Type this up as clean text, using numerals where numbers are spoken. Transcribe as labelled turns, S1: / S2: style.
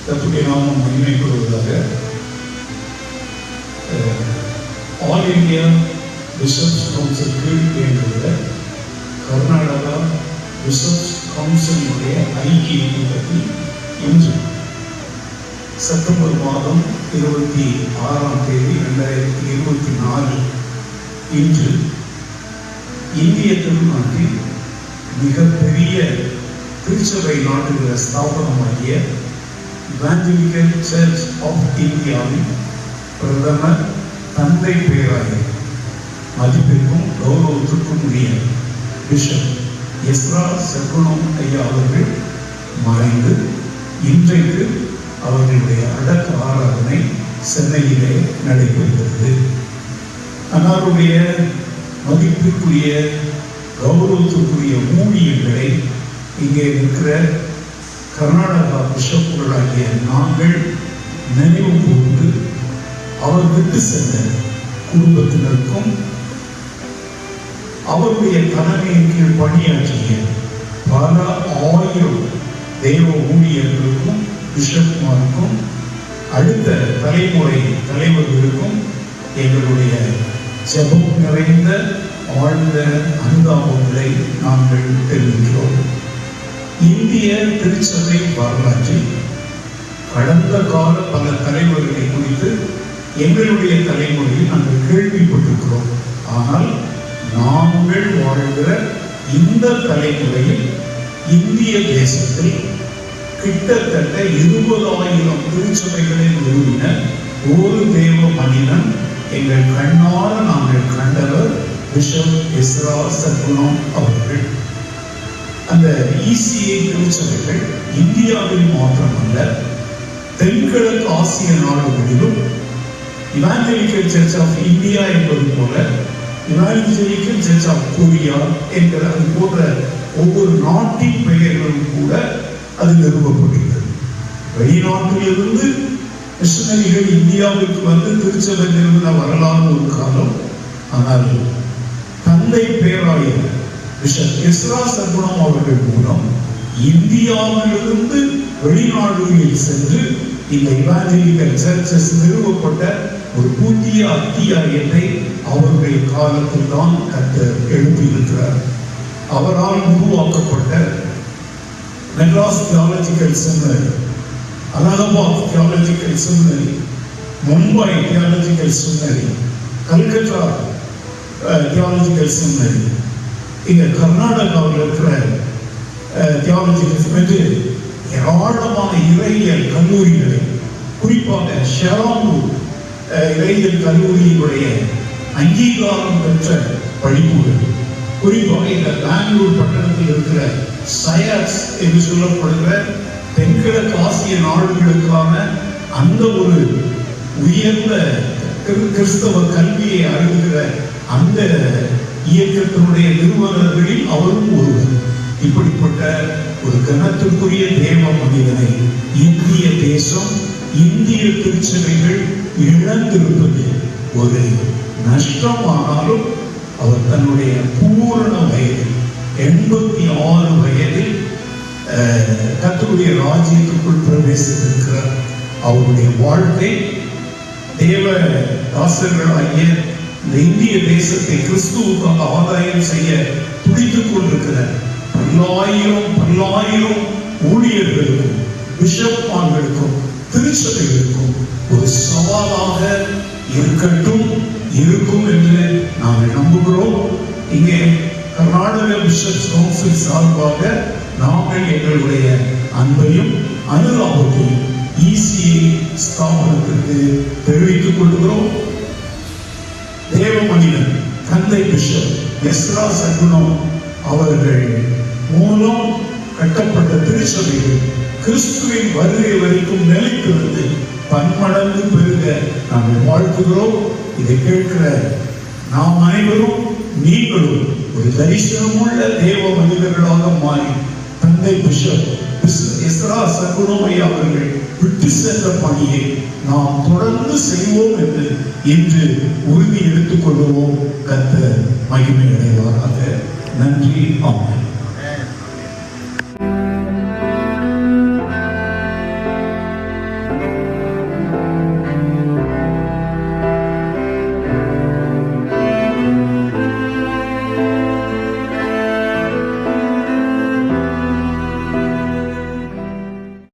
S1: கர்த்தருடைய நாமம் மகிமைப்படுவதாக. ஆல் இந்தியா பிஷப்ஸ் கவுன்சில் கீழ் இயங்குகிற கர்நாடகா பிஷப்ஸ் கவுன்சிலுடைய ஐக்கிய கூட்டத்தில் இன்று செப்டம்பர் மாதம் 26ஆம் தேதி 2024 இன்று இந்திய திருநாட்டில் மிகப்பெரிய திருச்சபை நாட்டுகிற ஸ்தாபனமாகிய இவாஞ்சலிக்கல் சர்ச் ஆஃப் இந்தியாவின் பிரதமர் தந்தை பேராயர் மதிப்பிற்கும் கௌரவத்திற்கும் உரிய பிஷப் எஸ்ரா சர்க்குணம் ஐயா அவர்கள் மறைந்து இன்றைக்கு அவர்களுடைய அடக்க ஆராதனை சென்னையிலே நடைபெறுகிறது. அன்னாருடைய மதிப்பிற்குரிய கௌரவத்திற்குரிய ஊழியர்களை இங்கே இருக்கிற கர்நாடகா பிஷப்புகளாகிய நாங்கள் நினைவு கூர்ந்து அவர் விட்டு சென்ற குடும்பத்தினருக்கும் அவருடைய தலைமையின் கீழ் பணியாற்றிய பல ஆயிரம் தேவ ஊழியர்களுக்கும் பிஷப்மாருக்கும் அடுத்த தலைமுறை தலைவர்களுக்கும் எங்களுடைய ஜெபம் நிறைந்த ஆழ்ந்த அனுதாபங்களை நாங்கள் தெரிவிக்கிறோம். இந்திய திருச்சபை வரலாற்றில் கடந்த கால பல தலைவர்களை குறித்து எங்களுடைய தலைமுறையில் நாங்கள் கேள்விப்பட்டிருக்கிறோம். ஆனால் நாங்கள் வாழ்கிற இந்த தலைமுறையில் இந்திய தேசத்தில் கிட்டத்தட்ட 20,000 திருச்சபைகளை நிறுவின ஒரு தேவ மனிதன் எங்கள் கண்ணார நாங்கள் கண்டவர் பிஷப் எஸ்ரா சர்க்குணம் அவர்கள். அந்த ECA திருச்சபைகள் இந்தியாவில் மாத்திரமல்ல, தென்கிழக்கு ஆசிய நாடுகளிலும் இவாஞ்சலிக்கல் சர்ச் ஆஃப் இந்தியா என்பது போல இவாஞ்சலிக்கல் சர்ச் ஆஃப் கொரியா என்கிற அது போன்ற ஒவ்வொரு நாட்டின் பெயர்களும் கூட அது நிறுவப்பட்டுள்ளது. வெளிநாட்டிலிருந்து மிஷனரிகள் இந்தியாவிற்கு வந்து திருச்சபை நிறுவன வரலாறு ஒரு காலம். ஆனால் தந்தை பேராயர் பிஷப் எஸ்ரா சர்க்குணம் அவர்கள் மூலம் இந்தியாவிலிருந்து வெளிநாடுகளில் சென்று இந்த இவாஞ்சலிக்கல் சர்ச்சஸ் நிறுவப்பட்ட ஒரு புதிய அத்தியாயத்தை அவருடைய காலத்தில் தான் கர்த்தர் எழுப்பியிருக்கிறார். அவரால் உருவாக்கப்பட்ட Madras theological seminary, Allahabad theological seminary, Mumbai theological seminary, Calcutta theological seminary, இங்கே கர்நாடகாவில் இருக்கிற தியாலஜிக்கல் செமினரி, ஏராளமான இறையியல் கல்லூரிகளை, குறிப்பாக ஷெராம்பூர் இறையியல் கல்லூரியினுடைய அங்கீகாரம் பெற்ற படிப்புகள், குறிப்பாக இந்த பெங்களூர் பட்டணத்தில் இருக்கிற சயாஸ் என்று சொல்லப்படுகிற தென்கிழக்கு ஆசிய நாடுகளுக்கான அந்த ஒரு உயர்ந்த கிறிஸ்தவ கல்வியை அருகிற அந்த இயக்கத்தினுடைய நிறுவனர்களில் அவரும் ஒருவர். இப்படிப்பட்ட ஒரு கனத்திற்குரிய தேவ மனிதனை இந்திய தேசம், இந்திய திருச்சபைகள் இழந்திருப்பது ஒரு நஷ்டமானாலும் அவர் தன்னுடைய பூரண வயதில் 86 வயதில் கர்த்தருடைய ராஜ்யத்துக்குள் பிரவேசித்திருக்கிறார். அவருடைய வாழ்க்கை தேவ தாசர்களாகிய இந்த இந்திய தேசத்தை கிறிஸ்துவுக்காக ஆதாயம் செய்ய துடித்துக் கொண்டிருக்கிற பல்லாயிரம் ஊழியர்களுக்கும் பிஷப்மார்களுக்கும் திருச்சபைகளுக்கும் ஒரு சவாலாக இருக்கட்டும், இருக்கும் என்று நாங்கள் நம்புகிறோம். இங்கே கர்நாடக பிஷப்ஸ் கவுன்சில் சார்பாக நாங்கள் எங்களுடைய அன்பையும் அனுதாபத்தையும் ECA ஸ்தாபனத்திற்கு தெரிவித்துக் கொள்கிறோம். தேவ மனிதன் தந்தை பிஷப் எஸ்ரா சர்க்குணம் அவர்கள் மூலம் கட்டப்பட்ட திருச்சபைகள் கிறிஸ்துவின் வருகை வரைக்கும் நிலைத்திருந்து பன்மடங்கு பெருக நாங்கள் வாழ்த்துகிறோம். இதை கேட்கிற நாம் அனைவரும் நீங்களும் ஒரு தரிசனமுள்ள தேவ மனிதர்களாக மாறி தந்தை பிஷப் எஸ்ரா சர்க்குணம் ஐயா அவர்கள் விட்டு சென்ற பணியை நாம் தொடர்ந்து செய்வோம் என்று இன்று உறுதி எடுத்துக் கொள்வோம். கர்த்தர் மகிமை அடைவாராக. நன்றி. ஆமென்.